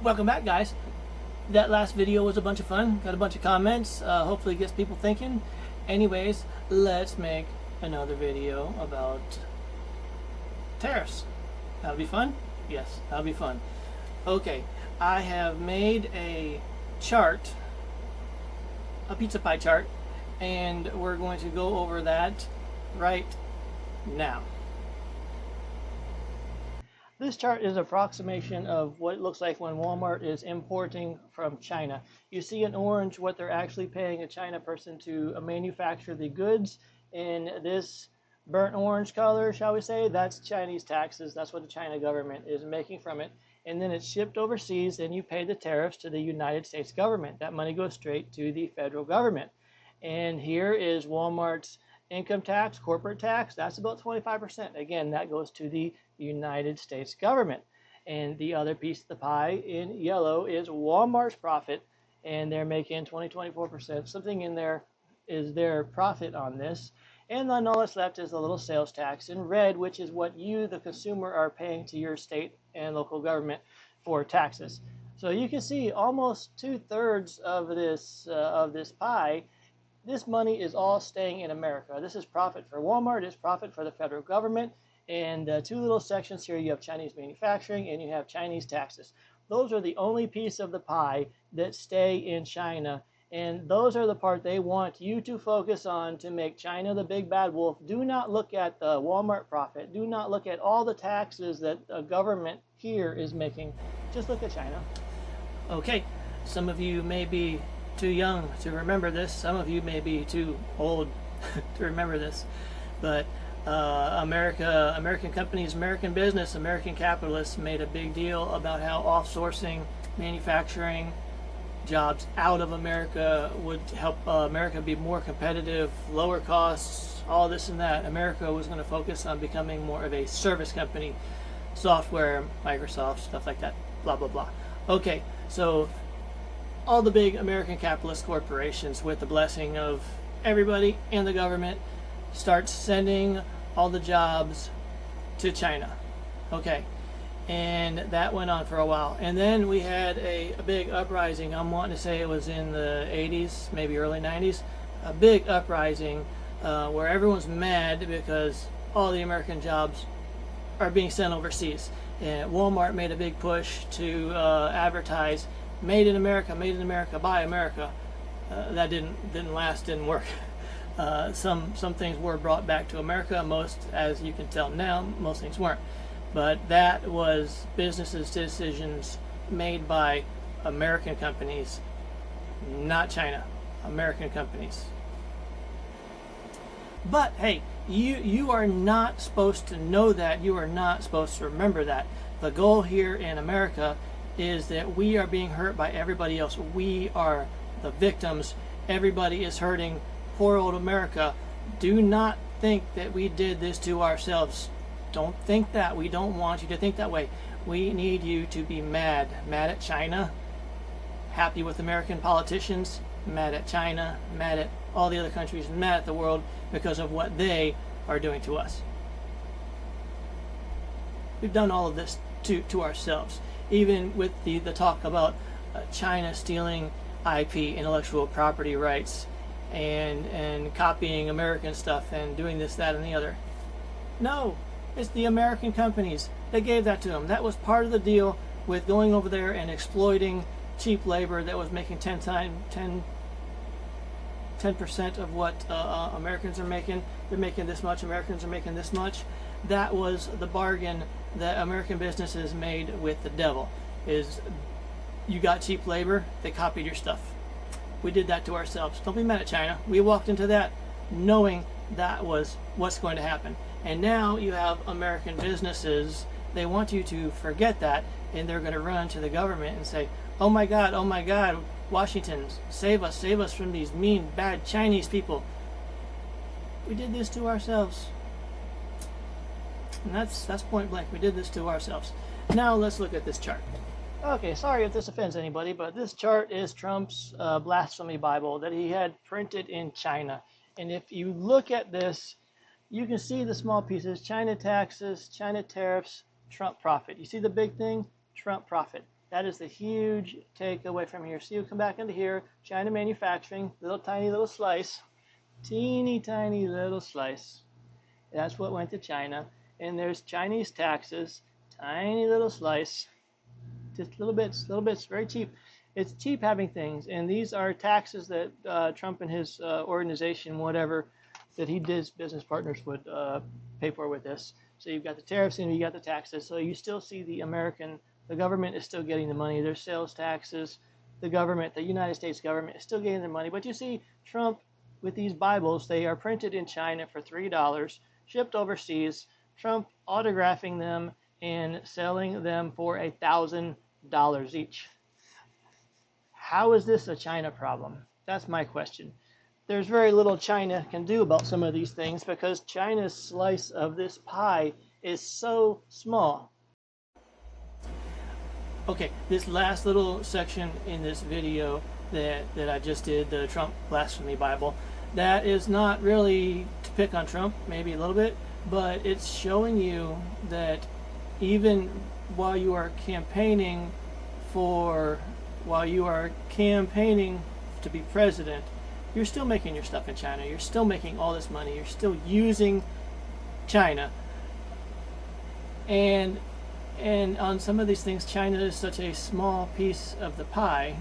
Welcome back, guys. That last video was a bunch of fun. Got a bunch of comments. Hopefully it gets people thinking. Anyways, let's make another video about tariffs. That'll be fun? Yes, that'll be fun. Okay, I have made a chart, a pizza pie chart, and we're going to go over that right now. This chart is an approximation of what it looks like when Walmart is importing from China. You see in orange what they're actually paying a China person to manufacture the goods. In this burnt orange color, shall we say, that's Chinese taxes. That's what the China government is making from it. And then it's shipped overseas, and you pay the tariffs to the United States government. That money goes straight to the federal government. And here is Walmart's income tax, corporate tax. That's about 25%. Again, that goes to the United States government. And the other piece of the pie in yellow is Walmart's profit, and they're making 24%. Something in there is their profit on this. And then all that's left is a little sales tax in red, which is what you, the consumer, are paying to your state and local government for taxes. So you can see almost 2/3 of this pie. This money is all staying in America. This is profit for Walmart, it's profit for the federal government, and two little sections here, you have Chinese manufacturing and you have Chinese taxes. Those are the only piece of the pie that stay in China, and those are the part they want you to focus on to make China the big bad wolf. Do not look at the Walmart profit. Do not look at all the taxes that a government here is making. Just look at China. Okay, some of you may be too young to remember this. Some of you may be too old to remember this. But American companies, American business, American capitalists made a big deal about how offsourcing manufacturing jobs out of America would help America be more competitive, lower costs, all this and that. America was going to focus on becoming more of a service company, software, Microsoft, stuff like that, blah, blah, blah. Okay, so all the big American capitalist corporations, with the blessing of everybody and the government, start sending all the jobs to China. Okay, and that went on for a while. And then we had a big uprising. I'm wanting to say it was in the 80s, maybe early 90s. A big uprising where everyone's mad because all the American jobs are being sent overseas. And Walmart made a big push to advertise made in America, buy America. That didn't last, didn't work. Some things were brought back to America. Most, as you can tell now, most things weren't. But that was businesses' decisions made by American companies, not China. American companies. But hey, you are not supposed to know that. You are not supposed to remember that. The goal here in America is that we are being hurt by everybody else. We are the victims. Everybody is hurting. Poor old America. Do not think that we did this to ourselves. Don't think that. We don't want you to think that way. We need you to be mad. Mad at China. Happy with American politicians. Mad at China. Mad at all the other countries. Mad at the world because of what they are doing to us. We've done all of this to ourselves. Even with the talk about China stealing IP, intellectual property rights, and copying American stuff and doing this, that, and the other. No, it's the American companies that gave that to them. That was part of the deal with going over there and exploiting cheap labor that was making 10% of what Americans are making. They're making this much, Americans are making this much. That was the bargain that American businesses made with the devil. Is you got cheap labor, they copied your stuff. We did that to ourselves. Don't be mad at China. We walked into that knowing that was what's going to happen. And now you have American businesses, they want you to forget that, and they're going to run to the government and say, oh my God, Washington, save us from these mean, bad Chinese people. We did this to ourselves. And that's point blank. We did this to ourselves. Now let's look at this chart. Okay, sorry if this offends anybody, but this chart is Trump's blasphemy Bible that he had printed in China. And if you look at this, you can see the small pieces: China taxes, China tariffs, Trump profit. You see the big thing? Trump profit. That is the huge takeaway from here. So you come back into here, China manufacturing, little tiny little slice, teeny tiny little slice. That's what went to China. And there's Chinese taxes, tiny little slice, just little bits, very cheap. It's cheap having things, and these are taxes that Trump and his organization, whatever, that he did business partners would pay for with this. So you've got the tariffs and you got the taxes. So you still see the government is still getting the money. There's sales taxes. The United States government is still getting the money. But you see Trump with these Bibles, they are printed in China for $3, shipped overseas. Trump autographing them and selling them for $1,000 each. How is this a China problem? That's my question. There's very little China can do about some of these things because China's slice of this pie is so small. Okay, this last little section in this video that I just did, the Trump Blasphemy Bible, that is not really to pick on Trump, maybe a little bit, but it's showing you that even while you are campaigning to be president, you're still making your stuff in China. You're still making all this money. You're still using China. And on some of these things, China is such a small piece of the pie.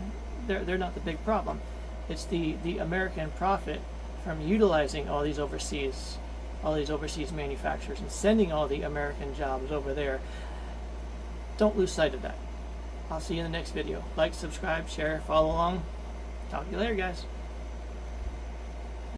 They're not the big problem. It's the American profit from utilizing all these overseas manufacturers and sending all the American jobs over there. Don't lose sight of that. I'll see you in the next video. Like, subscribe, share, follow along. Talk to you later, guys.